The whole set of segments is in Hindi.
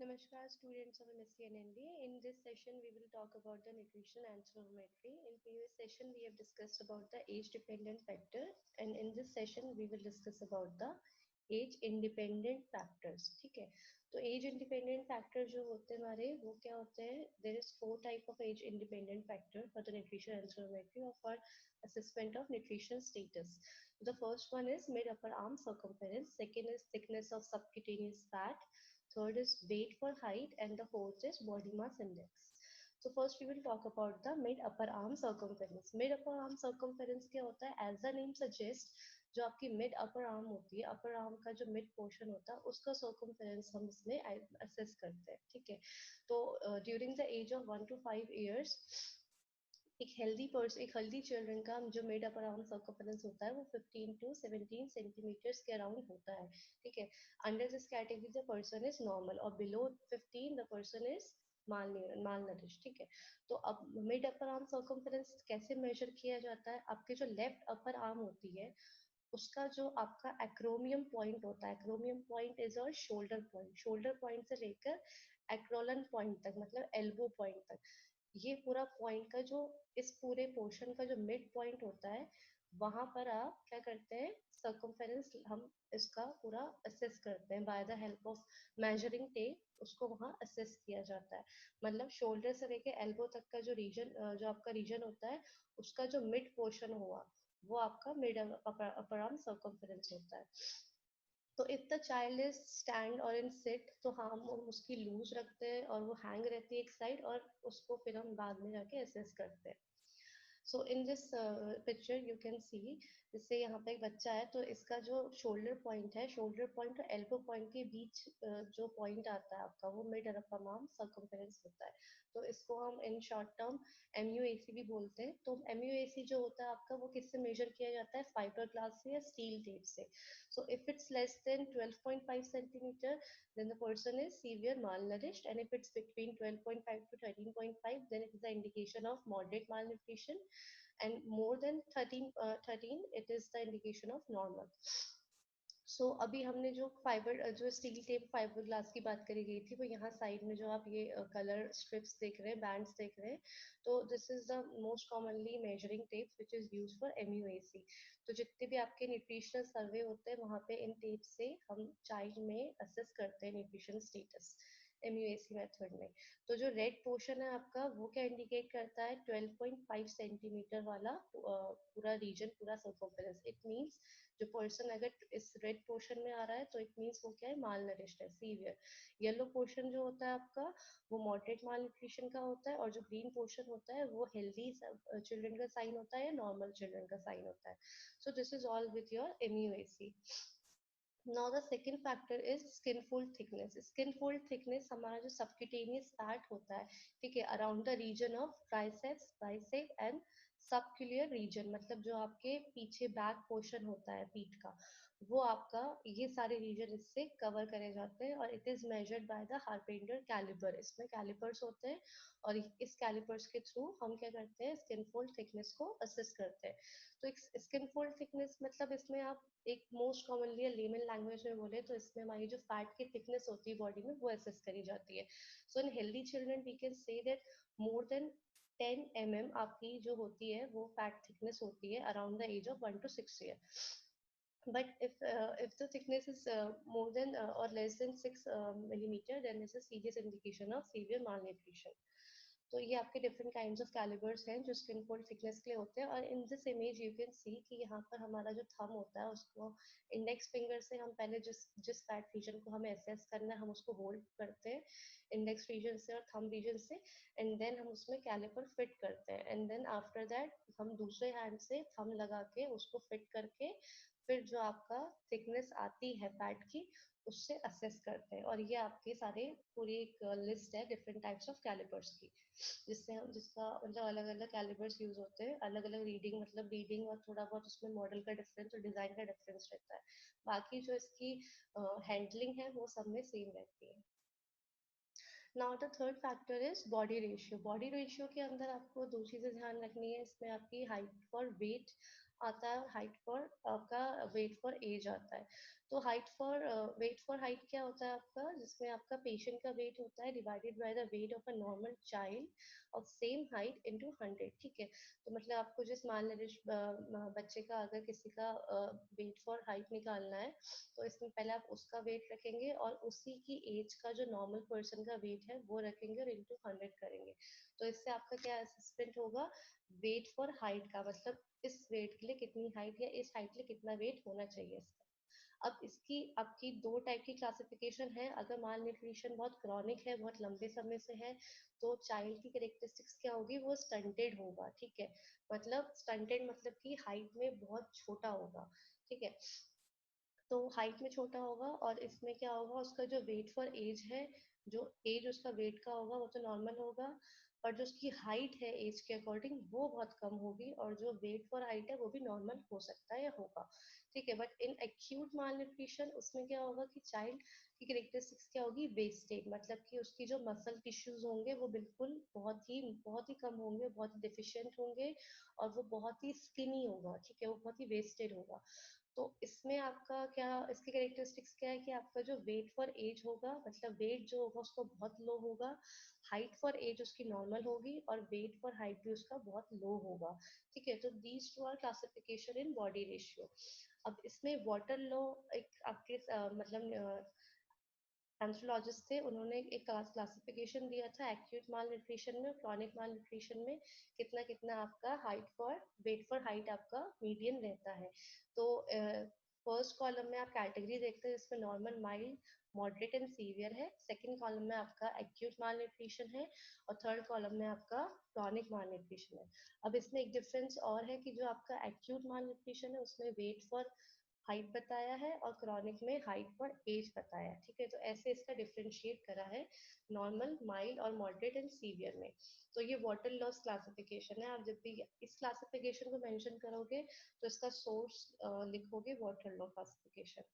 Namaskar students of MSc NND. In this session we will talk about the nutrition and spirometry. In previous session we have discussed about the age dependent factor, and in this session we will discuss about the age independent factors. ठीक है, तो age independent factor जो होते हैं हमारे वो क्या होते हैं? There is four type of age independent factor for the nutrition and spirometry or for assessment of nutrition status. The first one is mid upper arm circumference, second is thickness of subcutaneous fat, third is weight for height, and the fourth is body mass index. So first we will talk about the mid upper arm circumference. Mid upper arm circumference क्या होता है? As the name suggests, जो आपकी मिड अपर आर्म होती है, अपर आर्म का जो मिड पोर्शन होता है उसका सर्कमफेरेंस हम इसमें असेस करते हैं. ठीक है, तो during the age of 1 to 5 years एक हेल्दी चिल्ड्रन का जो मिड अपर आर्म सर्कमफेरेंस होता है वो 15 to 17 सेंटीमीटर्स के अराउंड होता है. ठीक है, under this category the person is normal और below 15 the person is malnourished. ठीक है, तो अब मिड अपर आर्म सर्कमफेरेंस कैसे मेजर किया जाता है? आपके जो लेफ्ट अपर आर्म होती है उसका जो आपका एक्रोमियम पॉइंट होता है, एक्रोमियम पॉइंट इज और शोल्डर पॉइंट से लेकर एक्रोलन पॉइंट तक, मतलब एल्बो पॉइंट तक, ये पूरा पॉइंट का जो इस पूरे पोर्शन का जो मिड पॉइंट होता है वहां पर आप क्या करते हैं? सर्कमफेरेंस हम इसका पूरा असेस करते हैं by the help of measuring tape. उसको वहां असेस किया जाता है. मतलब शोल्डर से लेके एल्बो तक का जो रीजन, जो आपका रीजन होता है उसका जो मिड पोर्शन हुआ वो आपका मिड अपर आर्म सर्कमफेरेंस होता है. तो if the child is stand और इन सिट तो हम उसकी लूज रखते हैं और वो हैंग रहती है एक साइड, और उसको फिर हम बाद में जाके असेस करते हैं. So in this picture you can see, जैसे यहाँ पे एक बच्चा है तो इसका जो शोल्डर पॉइंट है, शोल्डर पॉइंट और एल्बो पॉइंट के बीच जो पॉइंट आता है आपका वो मिड अपर आर्म सर्कमफेरेंस होता है. तो इसको हम इन शॉर्ट टर्म MUAC भी बोलते हैं. तो MUAC जो होता है आपका वो किससे मेजर किया जाता है? फाइबर ग्लास से या स्टील टेप से. So if it's less than 12.5 centimeter, then the person is severe malnourished, and if it's between 12.5 to 13.5, then it is an indication of moderate malnutrition, and more than 13, it is the indication of normal. सो अभी हमने जो जो स्टील टेप फाइबर ग्लास की बात करी गई थी वो यहाँ साइड में जो आप ये कलर स्ट्रिप्स देख रहे हैं, बैंड्स देख रहे हैं, तो this is the most commonly measuring tape which is use for MUAC. तो जितने भी आपके न्यूट्रिशनल सर्वे होते हैं वहाँ पे इन टेप से हम चाइल्ड में असेस करते हैं न्यूट्रिशन स्टेटस MUAC मेथड में. तो जो रेड पोर्शन है आपका वो क्या इंडिकेट करता है? 12.5 सेंटीमीटर वाला पूरा रीजन, पूरा सर्कमफेरेंस. इट मींस जो पर्सन अगर इस रेड पोर्शन में आ रहा है तो इट मींस वो क्या है? माल नरिश्ड है, सीवियर. येलो पोर्शन जो होता है आपका वो मॉडरेट माल न्यूट्रिशन का होता है, और जो ग्रीन पोर्शन होता है वो हेल्दी चिल्ड्रन का साइन होता है या नॉर्मल चिल्ड्रन का साइन होता है. So this is all with your MUAC. Now the second factor is skin fold thickness. Skin fold thickness हमारा जो subcutaneous fat होता है, ठीक है, around the region of triceps, bicep and subciliar region, मतलब जो आपके पीछे बैक पोर्शन होता है पीठ का, वो आपका ये सारे रीजन इससे कवर करे जाते हैं. और it is measured by the Harpenden calliper. इसमें कैलिपर्स होते हैं और इस कैलिपर्स के थ्रू हम क्या करते हैं? स्किन फोल्ड थिकनेस को असेस करते हैं. तो एक स्किन फोल्ड थिकनेस मतलब इसमें आप एक मोस्ट कॉमनली लेमन लैंग्वेज में बोले तो इसमें हमारी जो फैट की थिकनेस होती है बॉडी में वो असेस करी जाती है. So in healthy children we can say that more than 10 mm आपकी जो होती है वो फैट थिकनेस होती है around the age of 1 to 6 year. But if the thickness is more than or less than 6 millimeter, then it's a serious indication of severe malnutrition. तो ये आपके डिफरेंट काइंड्स ऑफ कैलिबर्स हैं जो स्किन फोल्ड थिकनेस के लिए होते हैं. और in this image you can सी कि यहाँ पर हमारा जो थंब होता है उसको इंडेक्स फिंगर से हम पहले जिस फैट रीजन को हमें असेस करना है हम उसको होल्ड करते हैं इंडेक्स रीजन से और थंब रीजन से, एंड देन हम उसमें कैलिपर फिट करते हैं, एंड देन आफ्टर दैट हम दूसरे हैंड से थंब लगा के उसको फिट करके फिर जो आपका थिकनेस आती है फैट की उससे असेस करते हैं. और ये आपके सारे पूरी एक लिस्ट है डिफरेंट टाइप्स ऑफ कैलिपर्स की, जिसका मतलब अलग अलग कैलिपर्स यूज होते हैं, अलग अलग रीडिंग, मतलब रीडिंग और थोड़ा बहुत उसमें मॉडल का डिफरेंस और डिजाइन का डिफरेंस रहता है. बाकी जो इसकी हैंडलिंग है वो सब में सेम रहती है. Now the third factor is body ratio. Body ratio के अंदर आपको दो चीजें ध्यान रखनी है. इसमें आपकी हाइट फॉर वेट आता है और हाइट फॉर आपका वेट फॉर एज आता है. तो वेट फॉर हाइट क्या होता है आपका, जिसमें आपका पेशेंट का वेट होता है divided by the weight of a normal child of same height into 100, ठीक है। तो मतलब आपको जिस मान बच्चे का अगर किसी का वेट फॉर हाइट निकालना है, तो इसमें पहले आप उसका वेट रखेंगे और उसी की एज का जो नॉर्मल पर्सन का वेट है वो रखेंगे और इंटू 100 करेंगे। तो इससे आपका क्या असेसमेंट होगा, वेट फॉर हाइट का, मतलब इस वेट के लिए कितनी हाइट या इस हाइट के लिए कितना वेट होना चाहिए इसका। अब इसकी आपकी दो टाइप की क्लासिफिकेशन है। अगर माल न्यूट्रिशन बहुत क्रॉनिक है, बहुत लंबे समय से है, तो चाइल्ड की कैरेक्टरिस्टिक्स क्या होगी, वो स्टंटेड होगा, ठीक है। मतलब स्टंटेड मतलब कि हाइट में बहुत छोटा होगा, ठीक है। तो हाइट में छोटा होगा और इसमें क्या होगा, उसका जो वेट फॉर एज है, जो एज उसका वेट का होगा वो तो नॉर्मल होगा, और जो उसकी हाइट है एज के अकॉर्डिंग वो बहुत कम होगी, और जो वेट फॉर हाइट है वो भी नॉर्मल हो सकता है या होगा, ठीक है। But in acute mall nutrition उसमें क्या होगा कि चाइल्ड की कैरेक्टरिस्टिक्स क्या होगी, वेस्टेड, मतलब कि उसकी जो मसल टिश्यूज होंगे वो बिल्कुल बहुत ही कम होंगे, बहुत ही डिफिशियंट होंगे, और वो बहुत ही स्किनी होगा, ठीक है, वो बहुत ही वेस्टेड होगा। तो इसमें आपका क्या, इसकी कैरेक्टरिस्टिक्स क्या है कि आपका जो वेट फॉर एज होगा, मतलब वेट जो होगा उसको बहुत लो होगा, हाइट फॉर एज उसकी नॉर्मल होगी, और वेट फॉर हाइट भी उसका बहुत लो होगा, ठीक है। तो these two are classification in body ratio. अब इसमें वाटर लो एक आपके मतलब एंथ्रोलॉजिस्ट थे, उन्होंने एक क्लासिफिकेशन दिया था एक्यूट माल न्यूट्रिशन में, क्रॉनिक माल न्यूट्रिशन में कितना कितना आपका height for wait for height आपका मीडियन रहता है। तो फर्स्ट कॉलम में आप कैटेगरी देखते हैं जिसमें normal, mild, moderate and severe है। सेकंड कॉलम में आपका एक्यूट माल न्यूट्रिशन है, और थर्ड कॉलम में आपका क्रॉनिक माल न्यूट्रिशन है। अब इसमें एक डिफरेंस और है कि जो आपका एक्यूट माल न्यूट्रिशन है उसमें वेट फॉर हाइट बताया है, और क्रॉनिक में हाइट फॉर एज बताया है, ठीक है। तो ऐसे इसका डिफरेंशिएट करा है नॉर्मल, माइल्ड और मॉडरेट एंड सीवियर में। तो ये वाटर लॉस क्लासिफिकेशन है। आप जब भी इस क्लासिफिकेशन को मेंशन करोगे तो इसका सोर्स लिखोगे water law classification.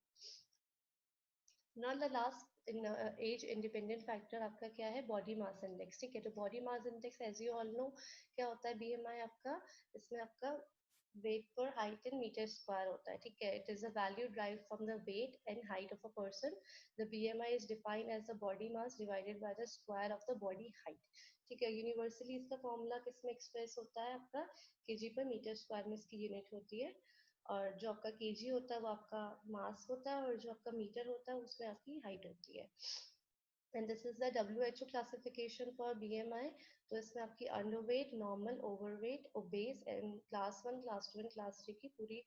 Now the last in age independent factor आपका क्या है, बॉडी मास इंडेक्स, ठीक है। तो body mass index as you all know क्या होता है, बीएमआई आपका, इसमें आपका वेट पर हाइट इन मीटर स्क्वायर होता है, ठीक है। It is a value drive from the weight and height of a person. The BMI is defined as the body mass divided by the square of the body height, ठीक है। यूनिवर्सली इसका फॉर्मूला किस में एक्सप्रेस होता है, आपका केजी पर मीटर स्क्वायर में इसकी यूनिट होती है, और जो आपका केजी होता है वो आपका मास होता है, और जो आपका मीटर होता है उसमें आपकी हाइट होती है। And this is the WHO classification for BMI. तो इसमें आपकी underweight, normal, overweight, obese and class 1, class 2 and class 3 की पूरी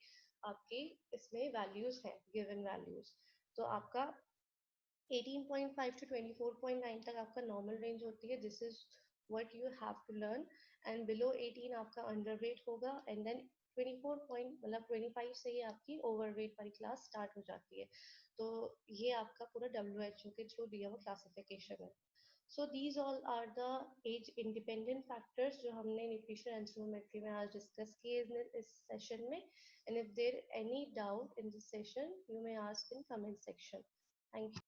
आपकी इसमें वैल्यूज हैं, गिवन वैल्यूज। तो आपका 18.5 to 24.9 तक आपका नॉर्मल रेंज होती है, this is what you have to learn. And below 18 आपका अंडरवेट होगा, एंड देन 24 पॉइंट मतलब 25 से ही आपकी ओवरवेट वाली क्लास स्टार्ट हो जाती है। तो ये आपका पूरा WHO के थ्रू दिया हुआ क्लासिफिकेशन है। So these all are the age independent factors जो हमने न्यूट्रिशन एंथ्रोपोमेट्री में आज डिस्कस किए इस सेशन में। And if there any doubt in this session you may ask in comment section. Thank you.